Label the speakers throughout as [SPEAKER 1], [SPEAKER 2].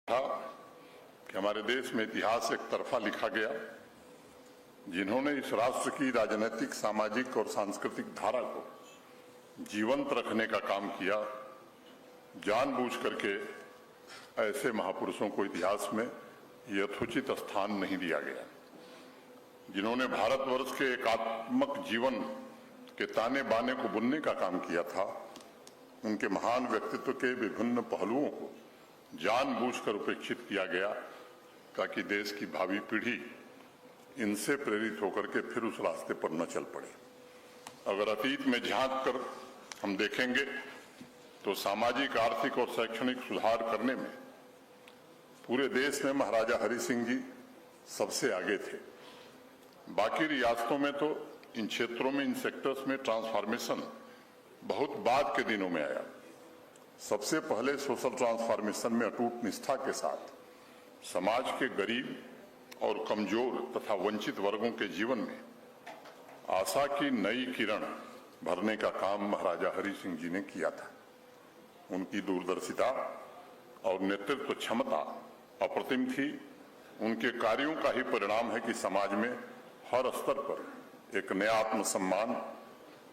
[SPEAKER 1] था कि हमारे देश में इतिहास एक तरफा लिखा गया। जिन्होंने इस राष्ट्र की राजनीतिक, सामाजिक और सांस्कृतिक धारा को जीवंत रखने का काम किया, जानबूझ करके ऐसे महापुरुषों को इतिहास में यथोचित स्थान नहीं दिया गया। जिन्होंने भारतवर्ष के एकात्मक जीवन के ताने बाने को बुनने का काम किया था, उनके महान व्यक्तित्व के विभिन्न पहलुओं को जानबूझकर उपेक्षित किया गया ताकि देश की भावी पीढ़ी इनसे प्रेरित होकर के फिर उस रास्ते पर न चल पड़े। अगर अतीत में झांक कर हम देखेंगे तो सामाजिक, आर्थिक और शैक्षणिक सुधार करने में पूरे देश में महाराजा हरि सिंह जी सबसे आगे थे। बाकी रियासतों में तो इन क्षेत्रों में, इन सेक्टर्स में ट्रांसफॉर्मेशन बहुत बाद के दिनों में आया। सबसे पहले सोशल ट्रांसफॉर्मेशन में अटूट निष्ठा के साथ समाज के गरीब और कमजोर तथा वंचित वर्गों के जीवन में आशा की नई किरण भरने का काम महाराजा हरि सिंह जी ने किया था। उनकी दूरदर्शिता और नेतृत्व क्षमता अप्रतिम थी। उनके कार्यों का ही परिणाम है कि समाज में हर स्तर पर एक नया आत्मसम्मान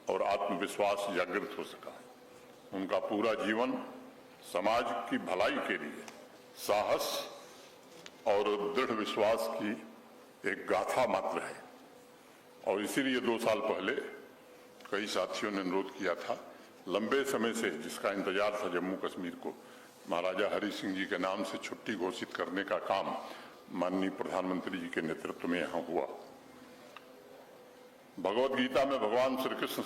[SPEAKER 1] और आत्मविश्वास जागृत हो सका। उनका पूरा जीवन समाज की भलाई के लिए साहस और दृढ़ विश्वास की एक गाथा मात्र है। और इसीलिए 2 साल पहले कई साथियों ने अनुरोध किया था, लंबे समय से जिसका इंतजार था जम्मू कश्मीर को, महाराजा हरि सिंह जी के नाम से छुट्टी घोषित करने का काम माननीय प्रधानमंत्री जी के नेतृत्व में यहां हुआ। भगवत गीता में भगवान श्री कृष्ण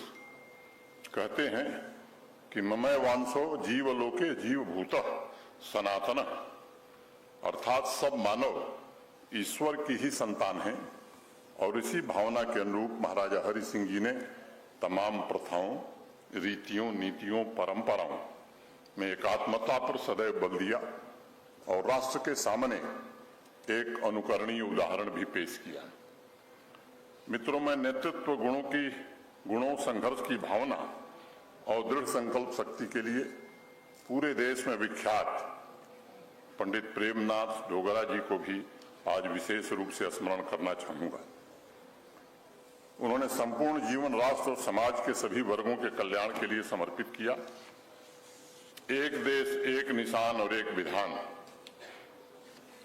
[SPEAKER 1] कहते हैं कि ममय वांसो जीवलोके जीव भूतः सनातन, अर्थात सब मानव ईश्वर की ही संतान हैं। और इसी भावना के अनुरूप महाराजा हरि सिंह जी ने तमाम प्रथाओं, रीतियों, नीतियों, परंपराओं में एकात्मता पर सदैव बल दिया और राष्ट्र के सामने एक अनुकरणीय उदाहरण भी पेश किया। मित्रों, मैं नेतृत्व गुणों, संघर्ष की भावना और दृढ़ संकल्प शक्ति के लिए पूरे देश में विख्यात पंडित प्रेमनाथ डोगरा जी को भी आज विशेष रूप से स्मरण करना चाहूंगा। उन्होंने संपूर्ण जीवन राष्ट्र और समाज के सभी वर्गों के कल्याण के लिए समर्पित किया। एक देश, एक निशान और एक विधान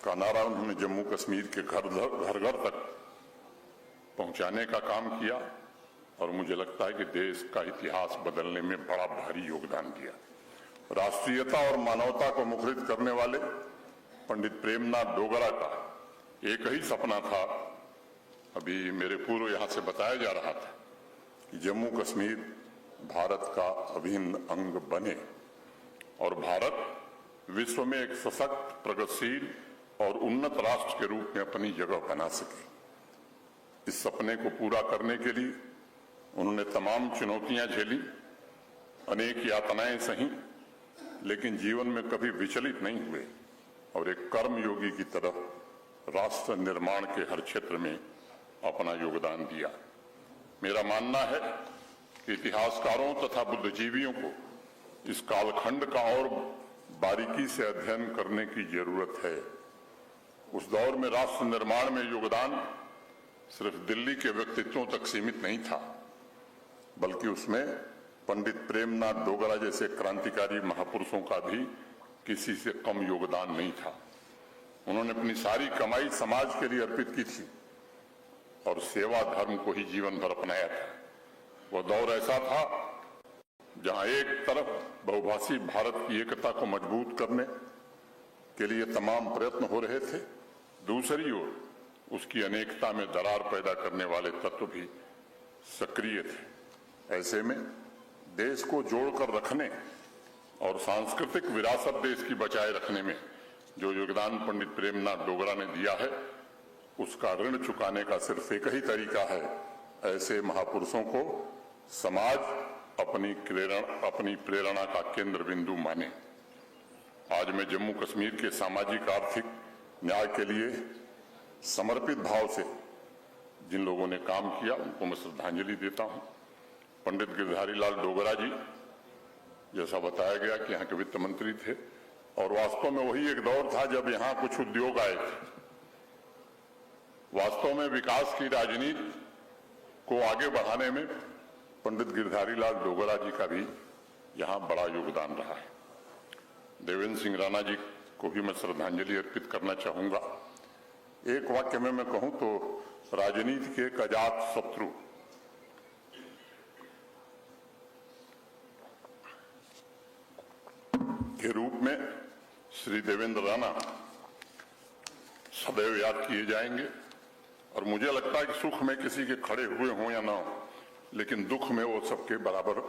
[SPEAKER 1] का नारा उन्होंने जम्मू कश्मीर के घर घर तक पहुंचाने का काम किया और मुझे लगता है कि देश का इतिहास बदलने में बड़ा भारी योगदान दिया। राष्ट्रीयता और मानवता को मुखरित करने वाले पंडित प्रेमनाथ डोगरा का एक ही सपना था, अभी मेरे पूर्व यहां से बताया जा रहा था कि जम्मू कश्मीर भारत का अभिन्न अंग बने और भारत विश्व में एक सशक्त, प्रगतिशील और उन्नत राष्ट्र के रूप में अपनी जगह बना सके। इस सपने को पूरा करने के लिए उन्होंने तमाम चुनौतियां झेली, अनेक यातनाएं सही, लेकिन जीवन में कभी विचलित नहीं हुए और एक कर्मयोगी की तरह राष्ट्र निर्माण के हर क्षेत्र में अपना योगदान दिया। मेरा मानना है कि इतिहासकारों तथा बुद्धिजीवियों को इस कालखंड का और बारीकी से अध्ययन करने की जरूरत है। उस दौर में राष्ट्र निर्माण में योगदान सिर्फ दिल्ली के व्यक्तित्वों तक सीमित नहीं था, बल्कि उसमें पंडित प्रेमनाथ डोगरा जैसे क्रांतिकारी महापुरुषों का भी किसी से कम योगदान नहीं था। उन्होंने अपनी सारी कमाई समाज के लिए अर्पित की थी और सेवा धर्म को ही जीवन भर अपनाया था। वह दौर ऐसा था जहां एक तरफ बहुभाषी भारत की एकता को मजबूत करने के लिए तमाम प्रयत्न हो रहे थे, दूसरी ओर उसकी अनेकता में दरार पैदा करने वाले तत्व भी सक्रिय थे। ऐसे में देश को जोड़कर रखने और सांस्कृतिक विरासत देश की बचाए रखने में जो योगदान पंडित प्रेमनाथ डोगरा ने दिया है, उसका ऋण चुकाने का सिर्फ एक ही तरीका है, ऐसे महापुरुषों को समाज अपनी प्रेरणा का केंद्र बिंदु माने। आज मैं जम्मू कश्मीर के सामाजिक, आर्थिक न्याय के लिए समर्पित भाव से जिन लोगों ने काम किया उनको मैं श्रद्धांजलि देता हूं। पंडित गिरधारी लाल डोगरा जी, जैसा बताया गया कि यहाँ के वित्त मंत्री थे, और वास्तव में वही एक दौर था जब यहाँ कुछ उद्योग आए थे। वास्तव में विकास की राजनीति को आगे बढ़ाने में पंडित गिरधारी लाल डोगरा जी का भी यहाँ बड़ा योगदान रहा है। देवेंद्र सिंह राणा जी को भी मैं श्रद्धांजलि अर्पित करना चाहूंगा। एक वाक्य में मैं कहूं तो राजनीति के एक अजात शत्रु के रूप में श्री देवेंद्र राणा सदैव याद किए जाएंगे। और मुझे लगता है कि सुख में किसी के खड़े हुए हों या ना हो, लेकिन दुख में वो सबके बराबर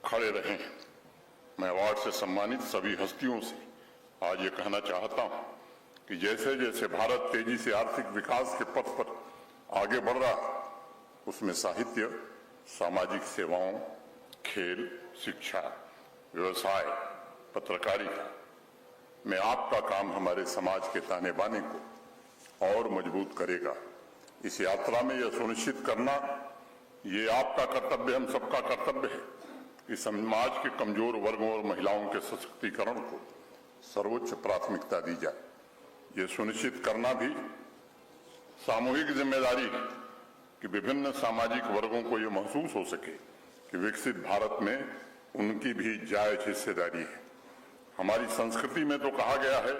[SPEAKER 1] खड़े रहे हैं। मैं अवार्ड से सम्मानित सभी हस्तियों से आज ये कहना चाहता हूं कि जैसे जैसे भारत तेजी से आर्थिक विकास के पथ पर आगे बढ़ रहा है, उसमें साहित्य, सामाजिक सेवाओं, खेल, शिक्षा, व्यवसाय, पत्रकारिता में आपका काम हमारे समाज के ताने बाने को और मजबूत करेगा। इस यात्रा में यह सुनिश्चित करना ये आपका कर्तव्य, हम सबका कर्तव्य है कि समाज के कमजोर वर्गों और महिलाओं के सशक्तिकरण को सर्वोच्च प्राथमिकता दी जाए। ये सुनिश्चित करना भी सामूहिक जिम्मेदारी है कि विभिन्न सामाजिक वर्गों को ये महसूस हो सके कि विकसित भारत में उनकी भी जायज हिस्सेदारी है। हमारी संस्कृति में तो कहा गया है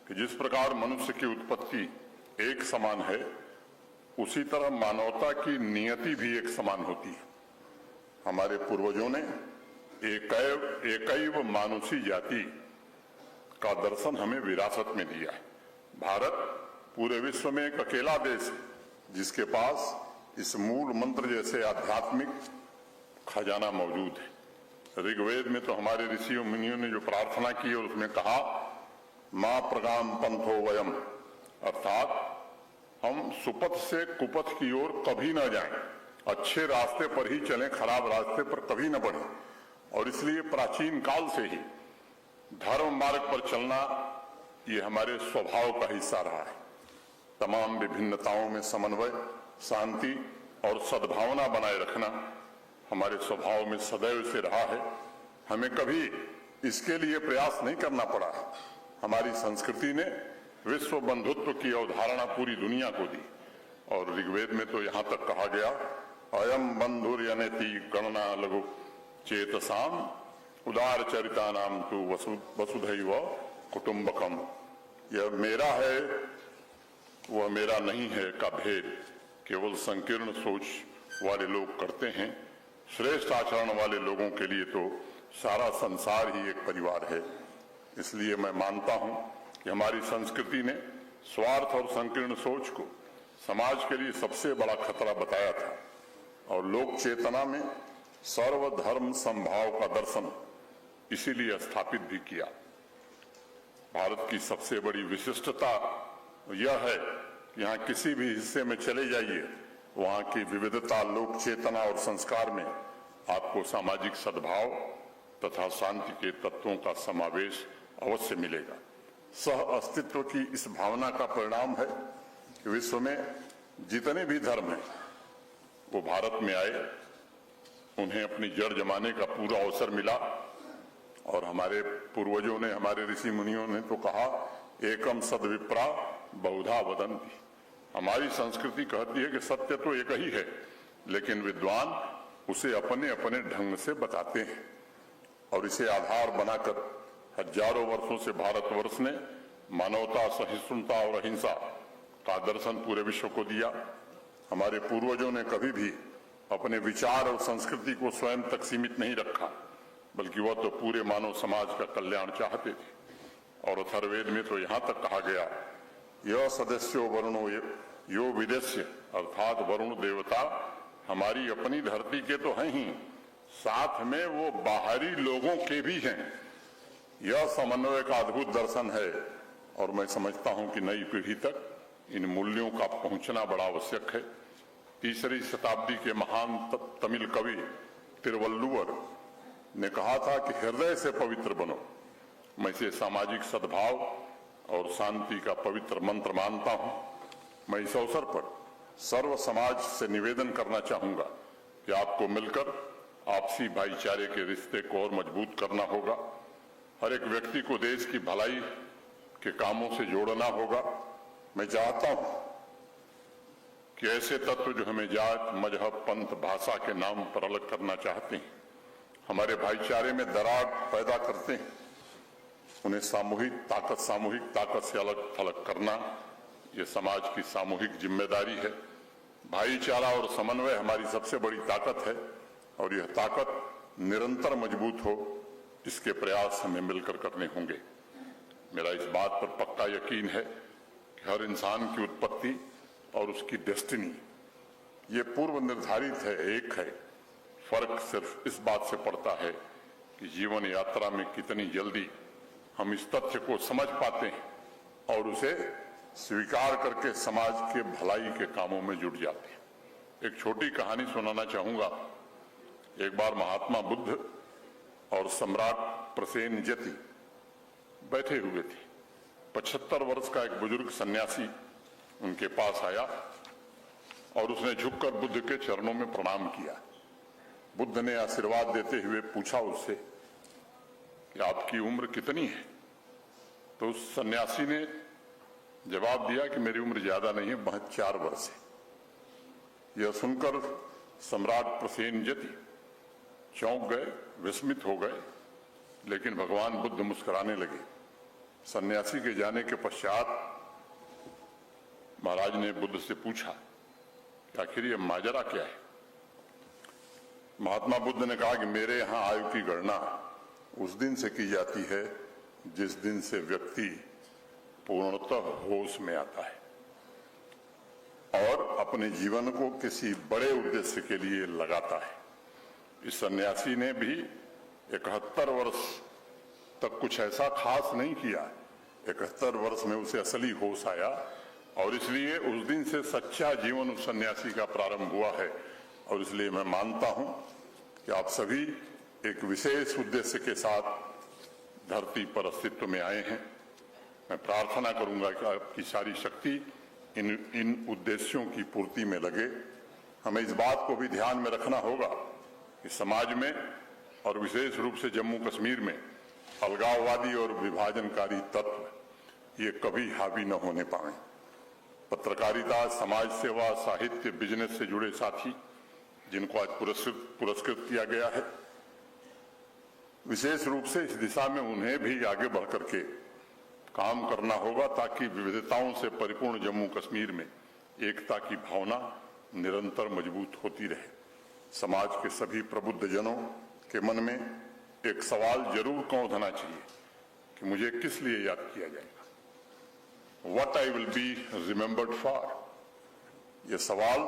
[SPEAKER 1] कि जिस प्रकार मनुष्य की उत्पत्ति एक समान है, उसी तरह मानवता की नियति भी एक समान होती है। हमारे पूर्वजों ने एकैव मानुषी जाति का दर्शन हमें विरासत में दिया है। भारत पूरे विश्व में एक अकेला देश है जिसके पास इस मूल मंत्र जैसे आध्यात्मिक खजाना मौजूद है। ऋग्वेद में तो हमारे ऋषियों मुनियों ने जो प्रार्थना की और उसमें कहा, मां प्रगाम पंथो वयम, अर्थात हम सुपथ से कुपथ की ओर कभी न जाएं, अच्छे रास्ते पर ही चलें, खराब रास्ते पर कभी न बढ़ें। और इसलिए प्राचीन काल से ही धर्म मार्ग पर चलना ये हमारे स्वभाव का हिस्सा रहा है। तमाम विभिन्नताओं में समन्वय, शांति और सद्भावना बनाए रखना हमारे स्वभाव में सदैव से रहा है। हमें कभी इसके लिए प्रयास नहीं करना पड़ा। हमारी संस्कृति ने विश्व बंधुत्व की अवधारणा पूरी दुनिया को दी और ऋग्वेद में तो यहां तक कहा गया, अयम बंधुर्यनेति गणना लघु चेतसाम उदार चरिता नाम तु वसुधैव कुटुंबकम। यह मेरा है वह मेरा नहीं है का भेद केवल संकीर्ण सोच वाले लोग करते हैं। श्रेष्ठ आचरण वाले लोगों के लिए तो सारा संसार ही एक परिवार है। इसलिए मैं मानता हूं कि हमारी संस्कृति ने स्वार्थ और संकीर्ण सोच को समाज के लिए सबसे बड़ा खतरा बताया था और लोक चेतना में सर्वधर्म समभाव का दर्शन इसीलिए स्थापित भी किया। भारत की सबसे बड़ी विशिष्टता यह है कि यहाँ किसी भी हिस्से में चले जाइए, वहाँ की विविधता, लोक चेतना और संस्कार में आपको सामाजिक सद्भाव तथा शांति के तत्वों का समावेश अवश्य मिलेगा। सह अस्तित्व की इस भावना का परिणाम है कि विश्व में जितने भी धर्म हैं वो भारत में आए, उन्हें अपनी जड़ जमाने का पूरा अवसर मिला। और हमारे पूर्वजों ने, हमारे ऋषि मुनियों ने तो कहा, एकम सद्विप्रा बहुधा वदन्ति। हमारी संस्कृति कहती है कि सत्य तो एक ही है, लेकिन विद्वान उसे अपने अपने ढंग से बताते हैं और इसे आधार बनाकर हजारों वर्षों से भारतवर्ष ने मानवता, सहिष्णुता और अहिंसा का दर्शन पूरे विश्व को दिया। हमारे पूर्वजों ने कभी भी अपने विचार और संस्कृति को स्वयं तक सीमित नहीं रखा, बल्कि वह तो पूरे मानव समाज का कल्याण चाहते थे। और अथर्ववेद में तो यहाँ तक कहा गया, यह सदस्यो वरुणो यो विदेश्य, अर्थात वरुण देवता हमारी अपनी धरती के तो हैं ही, साथ में वो बाहरी लोगों के भी हैं। यह समन्वय का अद्भुत दर्शन है और मैं समझता हूं कि नई पीढ़ी तक इन मूल्यों का पहुंचना बड़ा आवश्यक है। 3री शताब्दी के महान तमिल कवि तिरुवल्लुवर ने कहा था कि हृदय से पवित्र बनो। मैं इसे सामाजिक सद्भाव और शांति का पवित्र मंत्र मानता हूं। मैं इस अवसर पर सर्व समाज से निवेदन करना चाहूंगा कि आपको मिलकर आपसी भाईचारे के रिश्ते को और मजबूत करना होगा। हर एक व्यक्ति को देश की भलाई के कामों से जोड़ना होगा। मैं चाहता हूं कि ऐसे तत्व जो हमें जात, मजहब, पंथ, भाषा के नाम पर अलग करना चाहते हैं, हमारे भाईचारे में दरार पैदा करते हैं, उन्हें सामूहिक ताकत से अलग थलग करना ये समाज की सामूहिक जिम्मेदारी है। भाईचारा और समन्वय हमारी सबसे बड़ी ताकत है और यह ताकत निरंतर मजबूत हो, इसके प्रयास हमें मिलकर करने होंगे। मेरा इस बात पर पक्का यकीन है कि हर इंसान की उत्पत्ति और उसकी डेस्टिनी ये पूर्व निर्धारित है, एक है। फर्क सिर्फ इस बात से पड़ता है कि जीवन यात्रा में कितनी जल्दी हम इस तथ्य को समझ पाते हैं और उसे स्वीकार करके समाज के भलाई के कामों में जुट जाते हैं। एक छोटी कहानी सुनाना चाहूंगा। एक बार महात्मा बुद्ध और सम्राट प्रसेनजति बैठे हुए थे। 75 वर्ष का एक बुजुर्ग सन्यासी उनके पास आया और उसने झुककर बुद्ध के चरणों में प्रणाम किया। बुद्ध ने आशीर्वाद देते हुए पूछा उससे कि आपकी उम्र कितनी है? तो उस सन्यासी ने जवाब दिया कि मेरी उम्र ज्यादा नहीं है, महज 4 वर्ष है। यह सुनकर सम्राट प्रसेनजति चौंक गए, विस्मित हो गए, लेकिन भगवान बुद्ध मुस्कुराने लगे। सन्यासी के जाने के पश्चात महाराज ने बुद्ध से पूछा कि आखिर यह माजरा क्या है? महात्मा बुद्ध ने कहा कि मेरे यहां आयु की गणना उस दिन से की जाती है जिस दिन से व्यक्ति पूर्णतः होश में आता है और अपने जीवन को किसी बड़े उद्देश्य के लिए लगाता है। इस सन्यासी ने भी 71 वर्ष तक कुछ ऐसा खास नहीं किया। 71 वर्ष में उसे असली होश आया और इसलिए उस दिन से सच्चा जीवन उस सन्यासी का प्रारंभ हुआ है। और इसलिए मैं मानता हूं कि आप सभी एक विशेष उद्देश्य के साथ धरती पर अस्तित्व में आए हैं। मैं प्रार्थना करूंगा कि आपकी सारी शक्ति इन उद्देश्यों की पूर्ति में लगे। हमें इस बात को भी ध्यान में रखना होगा कि समाज में और विशेष रूप से जम्मू कश्मीर में अलगाववादी और विभाजनकारी तत्व ये कभी हावी न होने पाए। पत्रकारिता, समाज सेवा, साहित्य, बिजनेस से जुड़े साथी जिनको आज पुरस्कृत किया गया है, विशेष रूप से इस दिशा में उन्हें भी आगे बढ़ करके काम करना होगा ताकि विविधताओं से परिपूर्ण जम्मू कश्मीर में एकता की भावना निरंतर मजबूत होती रहे। समाज के सभी प्रबुद्ध जनों के मन में एक सवाल जरूर कौंधना चाहिए कि मुझे किस लिए याद किया जाएगा, what I will be remembered for. यह सवाल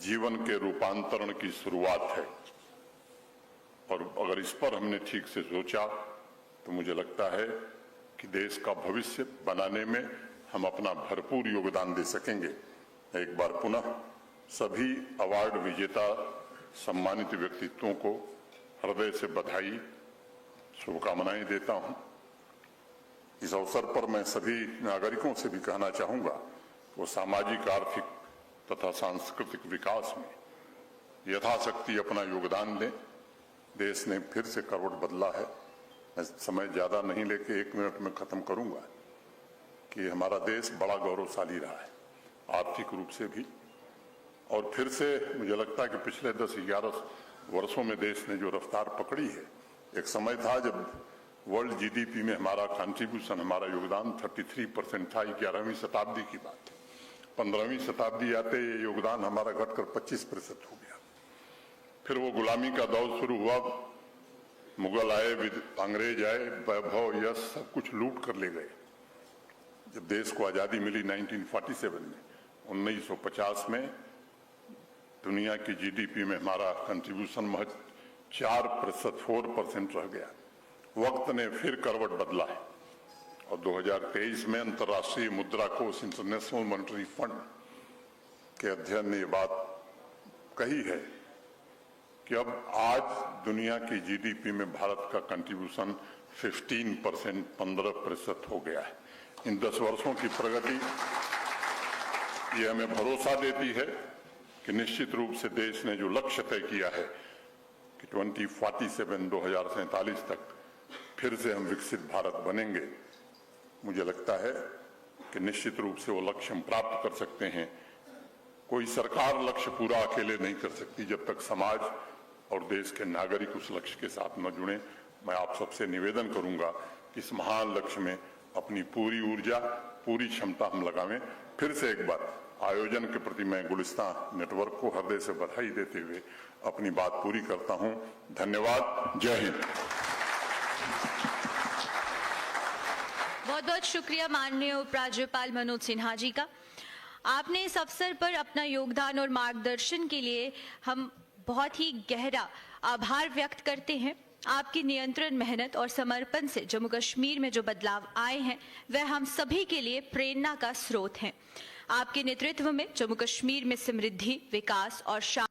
[SPEAKER 1] जीवन के रूपांतरण की शुरुआत है और अगर इस पर हमने ठीक से सोचा तो मुझे लगता है कि देश का भविष्य बनाने में हम अपना भरपूर योगदान दे सकेंगे। एक बार पुनः सभी अवार्ड विजेता सम्मानित व्यक्तित्वों को हृदय से बधाई, शुभकामनाएं देता हूं। इस अवसर पर मैं सभी नागरिकों से भी कहना चाहूंगा वो सामाजिक, आर्थिक तथा सांस्कृतिक विकास में यथाशक्ति अपना योगदान दें। देश ने फिर से करवट बदला है। मैं समय ज्यादा नहीं लेके 1 मिनट में खत्म करूंगा कि हमारा देश बड़ा गौरवशाली रहा है, आर्थिक रूप से भी। और फिर से मुझे लगता है कि पिछले 10-11 वर्षों में देश ने जो रफ्तार पकड़ी है, एक समय था जब वर्ल्ड जीडीपी में हमारा कंट्रीब्यूशन, हमारा योगदान 33% था। 11वीं शताब्दी की बात है। 15वीं शताब्दी आते ये योगदान हमारा घटकर 25% हो गया। फिर वो गुलामी का दौर शुरू हुआ, मुगल आए, अंग्रेज आए, वैभव, यश सब कुछ लूट कर ले गए। जब देश को आजादी मिली 1947 में, 1950 में दुनिया की जीडीपी में हमारा कंट्रीब्यूशन महज 4% रह गया। वक्त ने फिर करवट बदला है और 2023 में अंतर्राष्ट्रीय मुद्रा कोष, इंटरनेशनल मॉनेटरी फंड के अध्ययन ने ये बात कही है कि अब आज दुनिया की जीडीपी में भारत का कंट्रीब्यूशन 15% हो गया है। इन 10 वर्षों की प्रगति ये हमें भरोसा देती है कि निश्चित रूप से देश ने जो लक्ष्य तय किया है कि 2047 तक फिर से हम विकसित भारत बनेंगे। मुझे लगता है कि निश्चित रूप से वो लक्ष्य हम प्राप्त कर सकते हैं। कोई सरकार लक्ष्य पूरा अकेले नहीं कर सकती जब तक समाज और देश के नागरिक उस लक्ष्य के साथ न जुड़े। मैं आप सबसे निवेदन करूंगा कि इस महान लक्ष्य में अपनी पूरी ऊर्जा, पूरी क्षमता हम लगावें। फिर से एक बार आयोजन के प्रति मैं गुलिस्तान नेटवर्क को हृदय से बधाई देते हुए अपनी बात पूरी करता हूं। धन्यवाद। जय हिंद।
[SPEAKER 2] बहुत बहुत शुक्रिया माननीय उपराज्यपाल मनोज सिन्हा जी का। आपने इस अवसर पर अपना योगदान और मार्गदर्शन के लिए हम बहुत ही गहरा आभार व्यक्त करते हैं। आपकी नियंत्रण मेहनत और समर्पण से जम्मू कश्मीर में जो बदलाव आए हैं वह हम सभी के लिए प्रेरणा का स्रोत हैं। आपके नेतृत्व में जम्मू कश्मीर में समृद्धि, विकास और